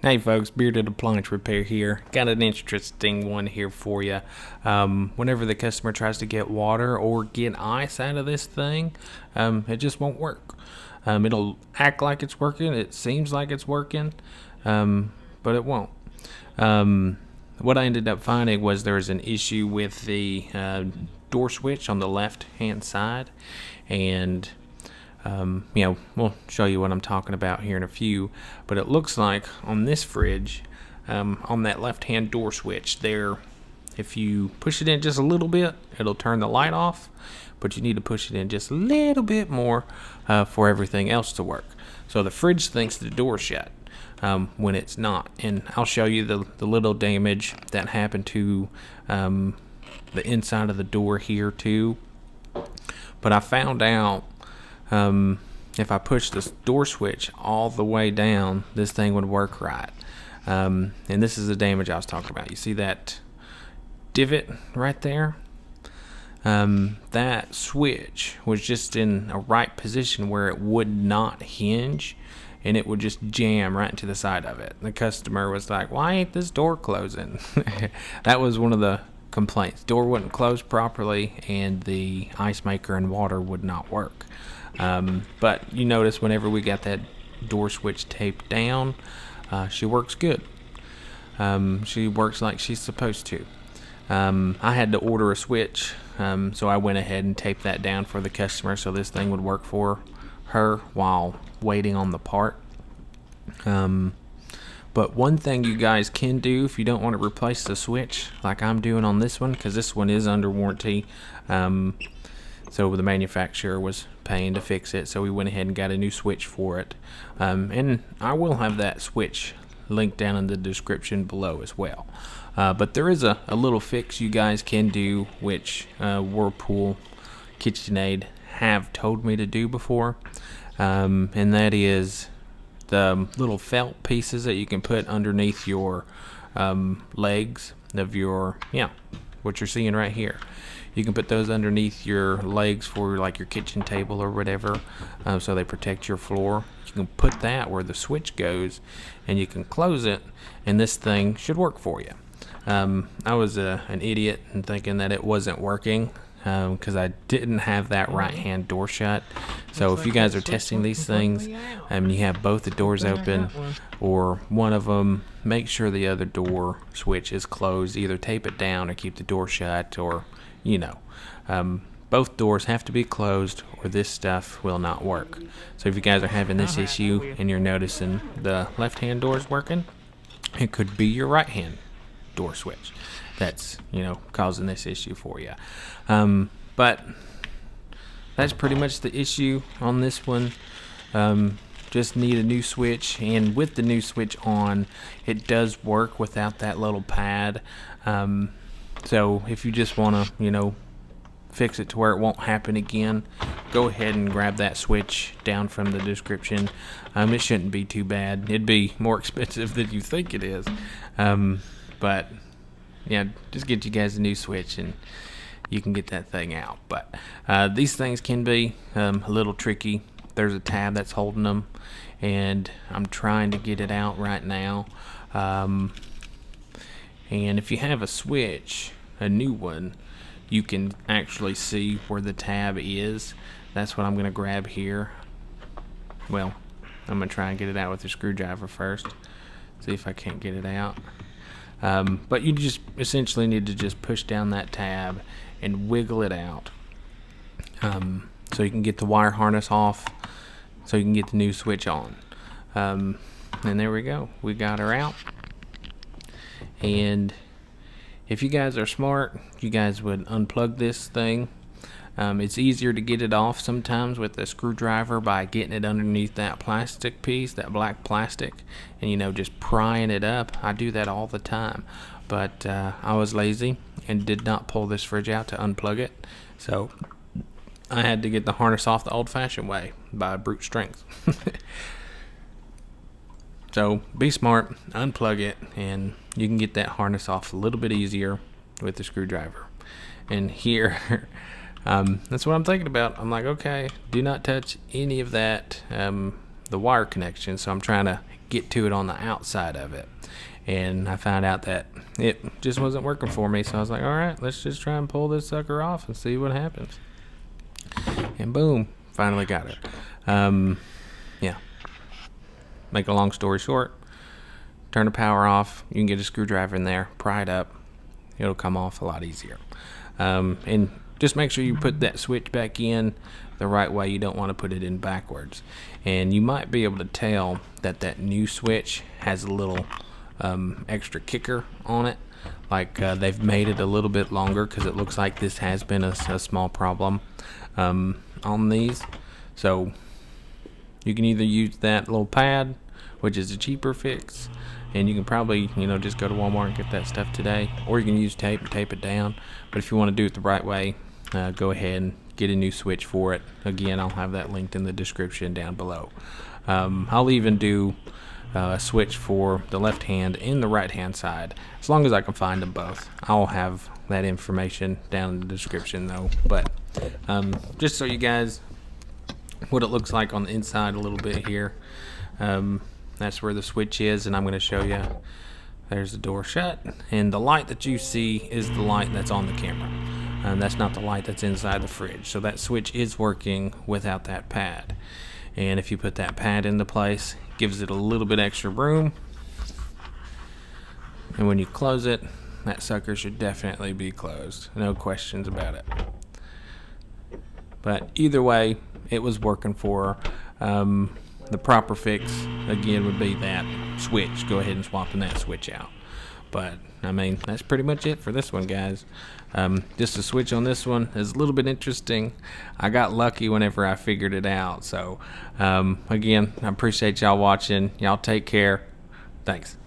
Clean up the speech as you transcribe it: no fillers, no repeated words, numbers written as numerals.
Hey folks, Bearded Appliance Repair here. Got an interesting one here for you. Whenever the customer tries to get water or get ice out of this thing, it just won't work. It'll act like it's working, it seems like it's working, but it won't. What I ended up finding was there was an issue with the door switch on the left hand side, and we'll show you what I'm talking about here in a few, but it looks like on this fridge, on that left-hand door switch there, if you push it in just a little bit, it'll turn the light off, but you need to push it in just a little bit more for everything else to work. So the fridge thinks the door's shut when it's not, and I'll show you the little damage that happened to the inside of the door here too. But I found out if I push this door switch all the way down, this thing would work right. And this is the damage I was talking about. You see that divot right there? That switch was just in a right position where it would not hinge, and it would just jam right into the side of it. The customer was like, "Why ain't this door closing?" That was one of the complaints. Door wouldn't close properly, and the ice maker and water would not work. But you notice whenever we got that door switch taped down, she works good. She works like she's supposed to. I had to order a switch, so I went ahead and taped that down for the customer so this thing would work for her while waiting on the part. But one thing you guys can do if you don't want to replace the switch like I'm doing on this one, because this one is under warranty, so the manufacturer was paying to fix it, so we went ahead and got a new switch for it. And I will have that switch linked down in the description below as well. But there is a little fix you guys can do, which Whirlpool KitchenAid have told me to do before, and that is the little felt pieces that you can put underneath your legs of your, what you're seeing right here. You can put those underneath your legs for like your kitchen table or whatever, so they protect your floor. You can put that where the switch goes, and you can close it, and this thing should work for you. I was an idiot in thinking that it wasn't working because I didn't have that right hand door shut. So if you guys are testing these things and you have both the doors open or one of them, make sure the other door switch is closed. Either tape it down or keep the door shut, or both doors have to be closed or this stuff will not work. So if you guys are having this issue and you're noticing the left hand door is working, it could be your right hand door switch that's causing this issue for you. But that's pretty much the issue on this one. Just need a new switch, and with the new switch on, it does work without that little pad. So if you just want to fix it to where it won't happen again, go ahead and grab that switch down from the description. It shouldn't be too bad. It'd be more expensive than you think it is, but just get you guys a new switch and you can get that thing out. But these things can be a little tricky. There's a tab that's holding them, and I'm trying to get it out right now. And if you have a switch, a new one, you can actually see where the tab is. That's what I'm going to grab here. Well, I'm going to try and get it out with the screwdriver first. See if I can't get it out. But you just essentially need to just push down that tab and wiggle it out, so you can get the wire harness off, so you can get the new switch on. And there we go. We got her out. And if you guys are smart, you guys would unplug this thing. It's easier to get it off sometimes with a screwdriver by getting it underneath that plastic piece, that black plastic, and just prying it up. I do that all the time, but I was lazy and did not pull this fridge out to unplug it, so I had to get the harness off the old-fashioned way by brute strength. So be smart, unplug it, and you can get that harness off a little bit easier with the screwdriver. And here, that's what I'm thinking about. I'm like, okay, do not touch any of that, the wire connection. So I'm trying to get to it on the outside of it. And I found out that it just wasn't working for me. So I was like, all right, let's just try and pull this sucker off and see what happens. And boom, finally got it. Yeah. Make a long story short, turn the power off. You can get a screwdriver in there, pry it up. It'll come off a lot easier. And just make sure you put that switch back in the right way. You don't want to put it in backwards. And you might be able to tell that that new switch has a little extra kicker on it. Like they've made it a little bit longer because it looks like this has been a small problem on these. So you can either use that little pad, which is a cheaper fix, and you can probably, just go to Walmart and get that stuff today, or you can use tape and tape it down. But if you want to do it the right way, go ahead and get a new switch for it. Again, I'll have that linked in the description down below. I'll even do a switch for the left hand and the right hand side, as long as I can find them both. I'll have that information down in the description though. But just so you guys what it looks like on the inside a little bit here. That's where the switch is, and I'm going to show you. There's the door shut, and the light that you see is the light that's on the camera. That's not the light that's inside the fridge. So that switch is working without that pad. And if you put that pad into place, it gives it a little bit extra room. And when you close it, that sucker should definitely be closed. No questions about it. But either way, it was working for her. The proper fix, again, would be that switch. Go ahead and swapping that switch out. But, I mean, that's pretty much it for this one, guys. Just the switch on this one is a little bit interesting. I got lucky whenever I figured it out. So, again, I appreciate y'all watching. Y'all take care. Thanks.